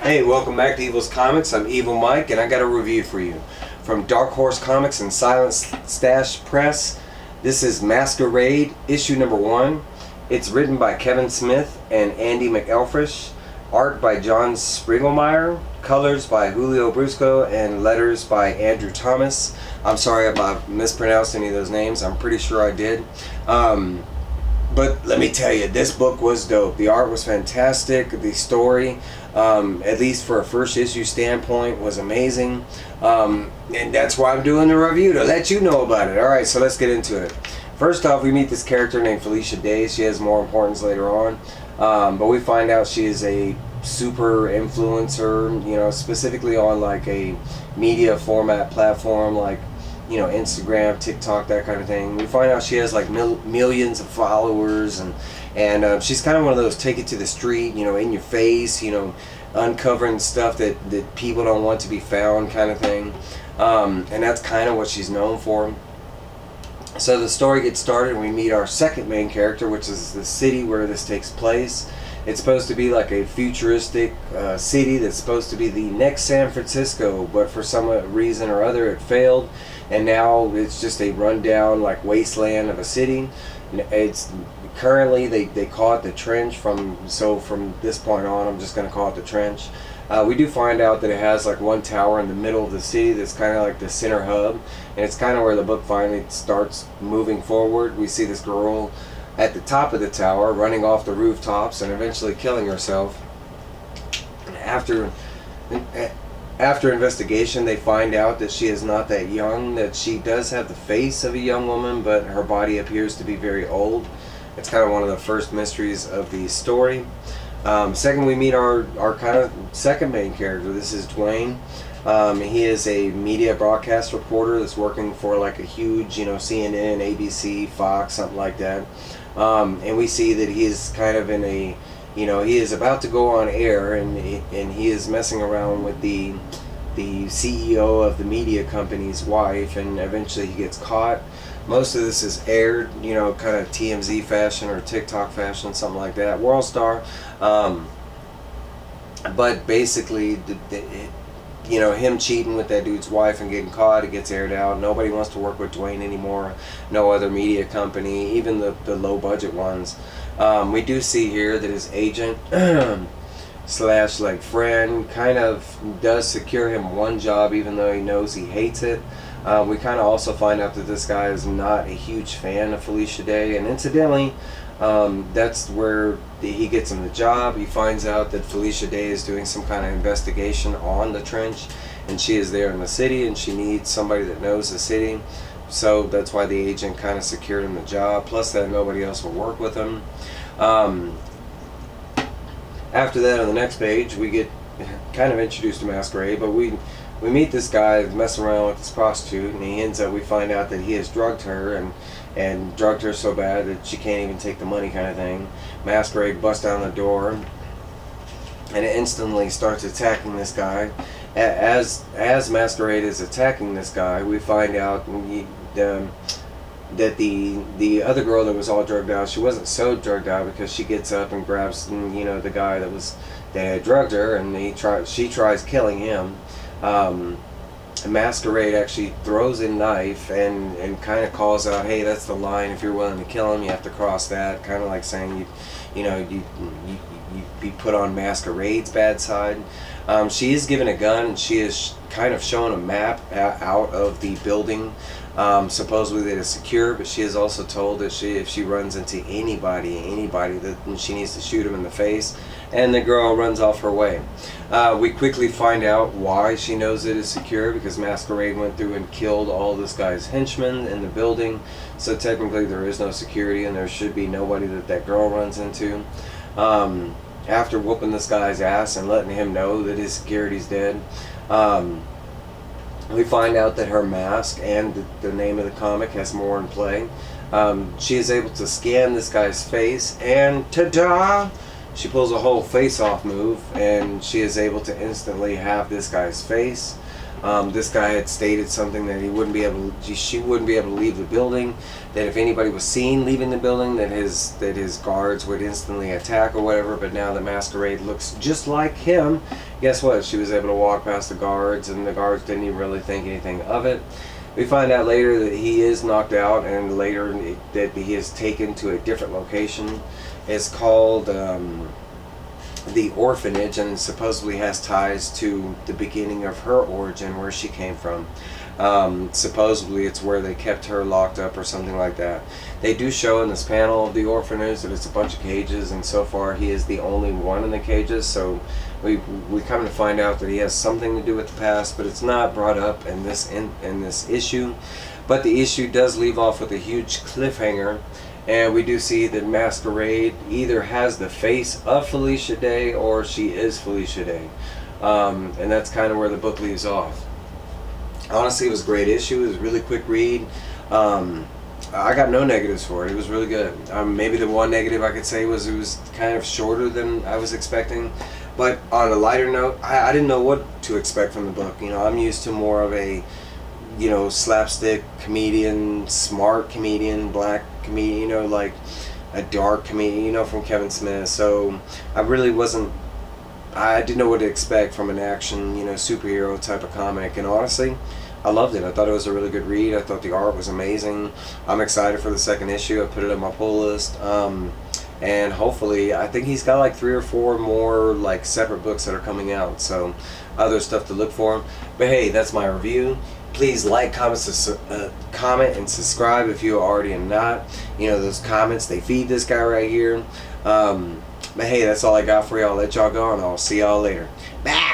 Hey, welcome back to Evil's Comics. I'm Evil Mike, and I got a review for you. From Dark Horse Comics and Silent Stash Press, this is Maskerade, issue number 1. It's written by Kevin Smith and Andy McElfresh, art by John Sprengelmeyer, colors by Giulia Brusco, and letters by Andrew Thomas. I'm sorry if I mispronounced any of those names. I'm pretty sure I did. But let me tell you, this book was dope. The art was fantastic. The story, at least for a first issue standpoint, was amazing. And that's why I'm doing the review, to let you know about it. Alright, so let's get into it. First off, we meet this character named Felicia Day. She has more importance later on. But we find out she is a super influencer, you know, specifically on like a media format platform like, you know, Instagram, TikTok, that kind of thing. We find out she has like millions of followers, and she's kind of one of those take it to the street, you know, in your face, you know, uncovering stuff that people don't want to be found kind of thing. And that's kind of what she's known for. So the story gets started and we meet our second main character, which is the city where this takes place. It's supposed to be like a futuristic city that's supposed to be the next San Francisco, but for some reason or other it failed, and now it's just a rundown like wasteland of a city. It's currently they call it the Trench. From this point on, I'm just going to call it the Trench. We do find out that it has like one tower in the middle of the city that's kind of like the center hub, and it's kind of where the book finally starts moving forward. We see this girl at the top of the tower running off the rooftops and eventually killing herself. After investigation, they find out that she is not that young, that she does have the face of a young woman, but her body appears to be very old. It's kind of one of the first mysteries of the story. Second, we meet our kind of second main character. This is Dwayne. He is a media broadcast reporter that's working for like a huge, you know, CNN, ABC, Fox, something like that. And we see that he is kind of in a, you know, he is about to go on air, and he is messing around with the CEO of the media company's wife, and eventually he gets caught. Most of this is aired, you know, kind of TMZ fashion or TikTok fashion, something like that, World Star. But basically, you know, him cheating with that dude's wife and getting caught, it gets aired out. Nobody wants to work with Dwayne anymore. No other media company, even the low budget ones. We do see here that his agent slash like friend kind of does secure him one job, even though he knows he hates it. We kind of also find out that this guy is not a huge fan of Felicia Day, and incidentally, that's where he gets him the job. He finds out that Felicia Day is doing some kind of investigation on the Trench, and she is there in the city, and she needs somebody that knows the city. So that's why the agent kind of secured him the job, plus that nobody else will work with him. After that, on the next page, we get kind of introduced to Maskerade, but we meet this guy messing around with this prostitute, and we find out that he has drugged her, and drugged her so bad that she can't even take the money kind of thing. Maskerade busts down the door and it instantly starts attacking this guy. As Maskerade is attacking this guy, we find out that the other girl that was all drugged out, she wasn't so drugged out, because she gets up and grabs, you know, the guy that had drugged her, and she tries killing him. Maskerade actually throws a knife and kind of calls out, hey, that's the line. If you're willing to kill him, you have to cross that. Kind of like saying you be put on Maskerade's bad side. She is given a gun, and she is kind of shown a map out of the building, supposedly that is secure, but she is also told that if she runs into anybody that she needs to shoot him in the face, and the girl runs off her way. We quickly find out why she knows it is secure, because Maskerade went through and killed all this guy's henchmen in the building, so technically there is no security, and there should be nobody that girl runs into. After whooping this guy's ass and letting him know that his security's dead, we find out that her mask and the name of the comic has more in play. She is able to scan this guy's face, and ta-da! She pulls a whole face-off move, and she is able to instantly have this guy's face. This guy had stated something that she wouldn't be able to leave the building. That if anybody was seen leaving the building, that his guards would instantly attack or whatever. But now the Maskerade looks just like him. Guess what? She was able to walk past the guards, and the guards didn't even really think anything of it. We find out later that he is knocked out, and later that he is taken to a different location. It's called the orphanage, and supposedly has ties to the beginning of her origin, where she came from. Supposedly it's where they kept her locked up or something like that. They do show in this panel of the orphanage that it's a bunch of cages, and so far he is the only one in the cages, so we come to find out that he has something to do with the past, but it's not brought up in this issue. But the issue does leave off with a huge cliffhanger, and we do see that Maskerade either has the face of Felicia Day or she is Felicia Day, and that's kind of where the book leaves off. Honestly, it was a great issue. It was a really quick read. I got no negatives for it. It was really good. Maybe the one negative I could say was it was kind of shorter than I was expecting. But on a lighter note, I didn't know what to expect from the book. You know, I'm used to more of a, you know, slapstick comedian, smart comedian, black comedian, you know, like a dark comedian, you know, from Kevin Smith. So I really wasn't, I didn't know what to expect from an action, you know, superhero type of comic. And honestly, I loved it. I thought it was a really good read. I thought the art was amazing. I'm excited for the second issue. I put it on my pull list. And hopefully, I think he's got like 3 or 4 more like separate books that are coming out, so other stuff to look for. But hey, that's my review. Please like, comment, and subscribe if you already are not. You know, those comments, they feed this guy right here. But hey, that's all I got for y'all. I'll let y'all go, and I'll see y'all later. Bye.